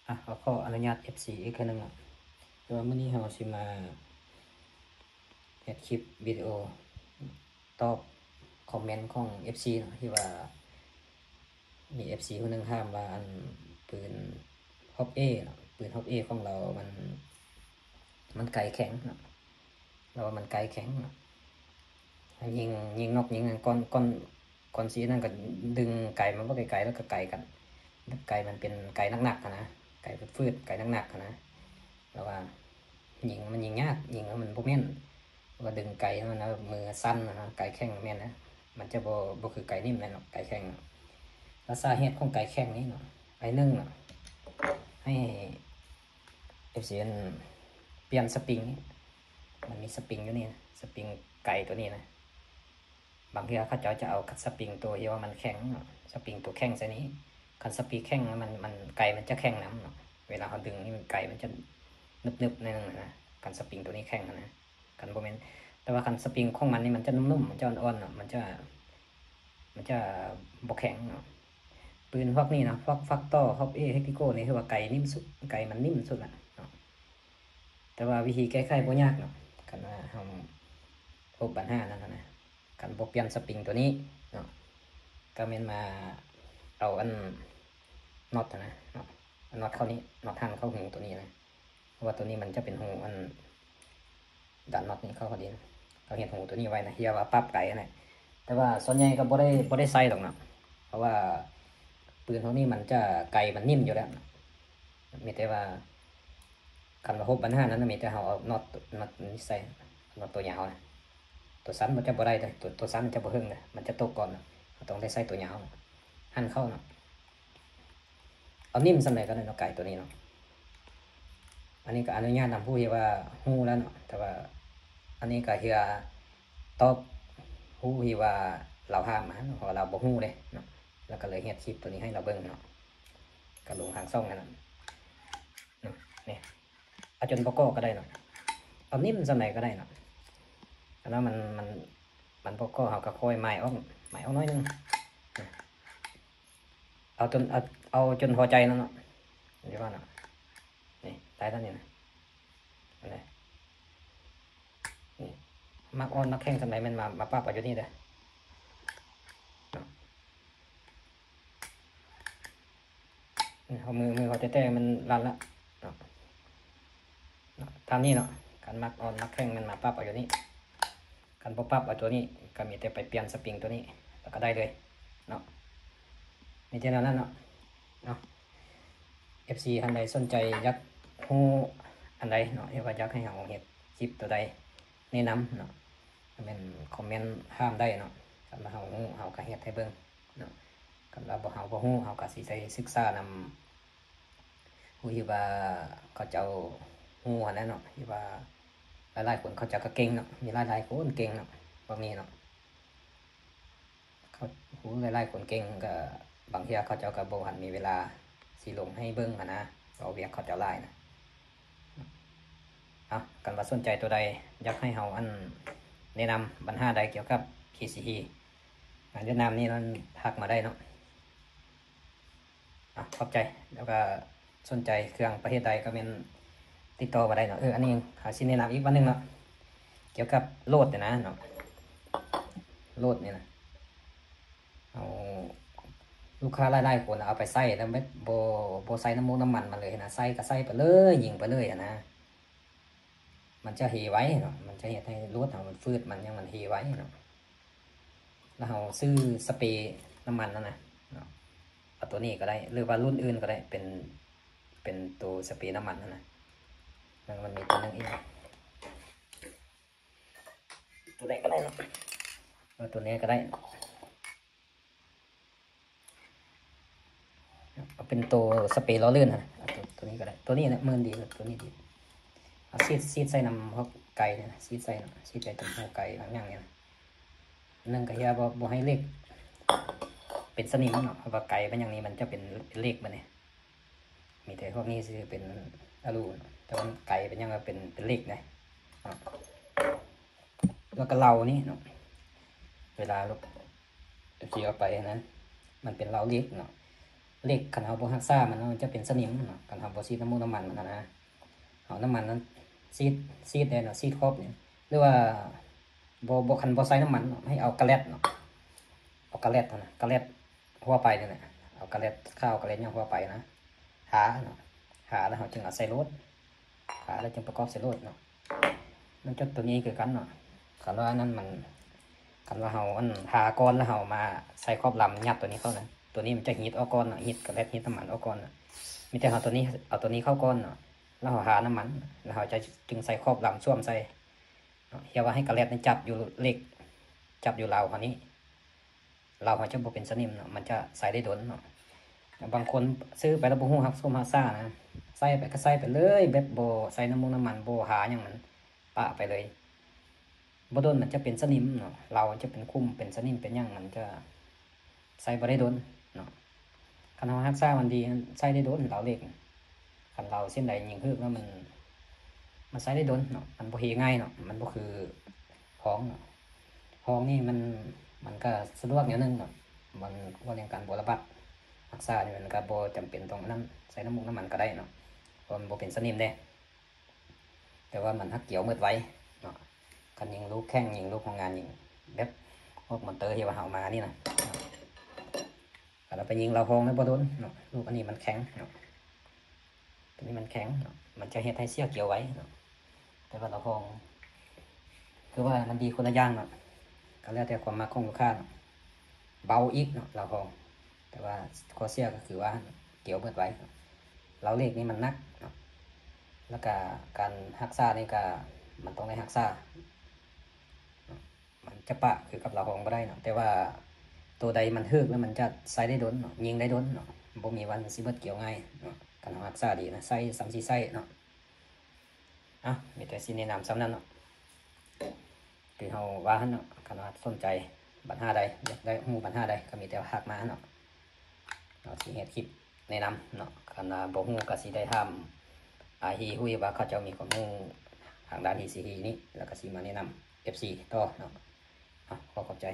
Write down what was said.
ขออนุญาต FC อีกครั้งนึงแต่ว่ามื้อนี้เราสิมาเฮ็ดคลิปวิดีโอตอบคอมเมนต์ของ FC เนาะที่ว่ามี FC คนนึงถามว่าอันปืนฮอบเอเนาะปืนฮอบเอของเรามันไกลแข็งเนาะเราว่ามันไกลแข็งเนาะยิงนกยิงก่อนสินั่นก็ดึงไก่มันบ่ไกลๆแล้วก็ไกลกันไก่มันเป็นไก่หนักๆนะไก่ฟืดไก่หนักๆนะแล้วว่ามันยิงยากยิงแล้วมันบ่แม่นว่าดึงไก่มันนะมือสั้นนะไก่แข็งแม่นนะมันจะบ่คือไก่นิ่มแม่นหรอกไก่แข็งแล้วสาเหตุของไก่แข็งนี้เนาะไอ้1เนาะให้ FCN เปลี่ยนสปริงมันมีสปริงอยู่นี่นะสปริงไก่ตัวนี้นะบางทีเขาจะเอาสปริงตัวที่ว่ามันแข็งเนาะสปริงตัวแข็งซะนี้คันสปริงแข็งมันไก่มันจะแข็งน้ำเนาะเวลาเขาดึงนี่มันไก่มันจะนึบๆในนึงนะคันสปริงตัวนี้แข็งนะคันโบเมนแต่ว่าคันสปริงของมันนี่มันจะนุ่มๆมันจะอ่อนๆเนาะมันจะบกแข็งเนาะปืนพวกนี้นะพวกฟักต่อฮอบเอเฮกิโก้นี่คือว่าไก่นิ่มสุดไก่มันนิ่มสุดละเนาะแต่ว่าวิธีแก้ไขบ่ยากเนาะกันว่าเราพบปัญหานั่นนะกันบ่เปลี่ยนสปริงตัวนี้เนาะก็แม่นมาเอาอันน็อตนะเนาะน็อตเข้านี้น็อตทางเข้าหูตัวนี้นะเพราะว่าตัวนี้มันจะเป็นหูอันดันน็อตนี้เข้าพอดีนะเราเห็นหูตัวนี้ไว้นะเฮียว่าปั๊บไก่นะแต่ว่าส่วนใหญ่ก็บ่ได้ใส่หรอกนะเพราะว่าปืนพวกนี้มันจะไก่มันนิ่มอยู่แล้วมีแต่ว่าคันว่าพบปัญหานั้นมีแต่เราเอาน็อตนี้ใส่น็อตตัวยาวนะตัวสั้นมันจะบ่ได้เลยตัวสั้นมันจะบ่หึงเลยมันจะตกก่อนนะต้องได้ใส่ตัวยาวนะหั่นเข้าเนาะเอานิ่มสำเร็จก็ได้เนาะไก่ตัวนี้เนาะอันนี้ก็อนุญาตนำผู้ที่ว่าฮู้แล้วเนาะแต่ว่าอันนี้ก็เฮียตอบฮู้ที่ว่าเราห้ามมาเพราะเราบ่ฮู้เลยเนาะแล้วก็เลยเฮ็ดคลิปตัวนี้ให้เราเบิ่งเนาะก็ลงทางช่องนั่นน่ะนี่เอาจนบ่ก็ได้เนาะเอานิ่มสำเร็จก็ได้เนาะแล้วมันบ่ก็เฮาก็ค่อยไม้ออกน้อยนึงเอาจนพอใจแล้วเนาะเดี๋ยวว่าเนาะนี่ได้แล้วนี่นะอะไรนี่มักอ่อนมักแข็งสำหรับมันมาปรับอยู่นี่เด้อเอามือเขาแต่มันรันละเนาะทำนี่เนาะการมักอ่อนมักแข็งมันมาปรับอยู่นี่การปรับเอาตัวนี้ก็มีแต่ไปเปลี่ยนสปริงตัวนี้แล้วก็ได้เลยเนาะในเจ้านั้นเนาะFC ท่านใดสนใจอยากฮู้อันใดเนาะที่ว่าอยากให้เราเฮ็ดคลิปตัวใดแนะนำเนาะเป็นคอมเมนต์ห้ามได้เนาะคันว่าเราฮู้เราก็เฮ็ดให้เบิ่งเนาะคันว่าเราบ่ฮู้เราก็สิได้ศึกษานำผู้ที่ว่าเขาเจ้าฮู้อันนั้นเนาะที่ว่าหลายๆคนเขาเจ้าก็เก่งเนาะมีหลายๆคนเก่งเนาะพวกนี้เนาะเขาฮู้หลายๆคนเก่งก็บางทีเขาเจ้าก็บ่ทันมีเวลาสิลงให้เบิ่งนะเอาเวียกเขาเจ้าหลายนะกันว่าสนใจตัวใดอยากให้เราอันแนะนำปัญหาใดเกี่ยวกับ PCE การแนะนำนี่นั้นทักมาได้เนาะขอบใจแล้วก็สนใจเครื่องประเภทใดก็เป็นติดต่อมาได้เนาะอันนี้หาสิแนะนำอีกวันนึงเนาะเกี่ยวกับโหลดเนี่ยนะเนาะโหลดเนี่ยนะเอาลูกค้าหลายๆคนเอาไปใส่แล้วไม่โบใส่น้ำมันมาเลยนะใส่ก็ใส่ไปเลยยิงไปเลยนะมันจะหีไว้เนาะมันจะเห็นให้รถมันฟืดมันยังมันหีไว้เนาะแล้วเราซื้อสเปรย์น้ำมันนั่นนะเอาตัวนี้ก็ได้หรือว่ารุ่นอื่นก็ได้เป็นตัวสเปรย์น้ำมันนั่นนะมันมีตัวนึงอีกตัวไหนก็ได้เนาะตัวนี้ก็ได้เอาเป็นตัวสเปรย์ล้อเลื่อนนะตัวนี้ก็ได้ตัวนี้นะมือดีตัวนี้ดีซีดใส่น้ำพวกไก่เนี่ยซีดใส่ตรงหัวไก่บางอย่างเนี่ยนั่งกระเทียบให้เล็กเป็นสนิมเนาะเพราะว่าไก่เป็นอย่างนี้มันจะเป็นเล็กมาเนี่ยมีแต่พวกนี้คือเป็นอลูแต่ว่าไก่เป็นอย่างเป็นเล็กนะแล้วก็เรานี่เนาะเวลาลูกขี่ออกไปนะมันเป็นเราเล็กเนาะ เหล็กคันเฮาบ่รักษามันจะเป็นสนิมเนาะคันเฮาบ่ฉีดน้ำมูกน้ำมันมันนะเอาน้ำมันนั้นซีดได้เนาะซีดครอบเนี่ยหรือว่าบ่คันบ่ใส่น้ำมันเนาะให้เอากระแลดเนาะเอากระแลดนะกระแลดทั่วไปนี่แหละเอากระแลดข้าวกระแลดอย่างทั่วไปนะหาเนาะหาแล้วเฮาจึงเอาใส่รถหาแล้วจึงประกอบใส่รถเนาะมันจะตัวนี้คือกันเนาะคันว่านั้นมันคันว่าเฮาอันหาก้อนแล้วเฮามาใส่ครอบลำยัดตัวนี้เข้านะตัวนี้มันจะฮิตออกก้อนเนาะฮิตกระแลดฮิตน้ำมันออกก้อนเนาะมีแต่เอาตัวนี้เข้าก้อนเนาะแล้วเราหาน้ำมันแล้วเราจะจึงใส่ครอบลำช่วมใส่เฮียว่าให้กระแลดนี่จับอยู่เหล็กจับอยู่เราคนนี้เราเขาจะบ่เป็นสนิมเนาะมันจะใส่ได้โดนเนาะบางคนซื้อไปแล้วบ่ฮู้ฮักส้มฮักซ่านะใส่ไปก็ใส่ไปเลยแบบบ่ใส่น้ำมันบ่หาอย่างมันปะไปเลยบ่โดนมันจะเป็นสนิมเนาะเราจะเป็นคุ้มเป็นสนิมเป็นอย่างมันจะใส่บ่ได้โดนเนาะคันเฮาฮักซ่ามันดีใส่ได้โดนเราเหล็กคันเราเส้นใดยิงฮึกแล้วมันใส่ได้โดนเนาะมันบ่เฮง่ายเนาะมันบ่คือห้องเนาะห้องนี่มันก็สะดวกอย่างนึงเนาะมันว่าเรื่องการบ่ระบาดรักษานี่มันก็บ่จำเป็นต้องนั้นใส่น้ำมันก็ได้เนาะเพราะมันบ่เป็นสนิมเด้แต่ว่ามันฮักเกี่ยวมืดไว้เนาะคันยิงลูกแข้งยิงลูกของงานยิงแบบพวกมอนเตอร์ที่ว่าเฮามานี่นะเราไปยิงเราห้องแล้วบ่โดนเนาะลูกอันนี้มันแข็งเนาะตัวนี้มันแข็งเนาะมันจะเฮ็ดให้เสียเกี่ยวไว้เนาะแต่ว่าเราห้องคือว่ามันดีคนละอย่างเนาะก็แล้วแต่ความมักของลูกค้าเนาะเบาอีกเนาะเราห้องแต่ว่าข้อเสียก็คือว่าเกี่ยวเบิดไว้เราเลขนี้มันนักเนาะแล้วก็การรักษานี่ก็มันต้องได้รักษามันจะปะคือกับเราห้องบ่ได้เนาะแต่ว่าตัวใดมันฮึกแล้วมันจะใส่ได้ดนเนาะยิงได้ดนเนาะบ่มีวันสิเบิดเกี่ยวง่ายเนาะการรักษาดีนะใส่3-4ไส้เนาะมีแต่สิแนะนำซ้ำนั้นเนาะที่เฮาว่าหั่นเนาะคันว่าสนใจปัญหาใดอยากได้ฮู้ปัญหาใดก็มีแต่ทักมาเนาะสิเฮ็ดคลิปแนะนำเนาะคันว่าบ่ฮู้ก็สิได้ถามฮีฮู้ว่าเขาเจ้ามีความรู้ทางด้าน ECE นี้แล้วก็สิมาแนะนำ FC ต่อเนาะขอขอบใจ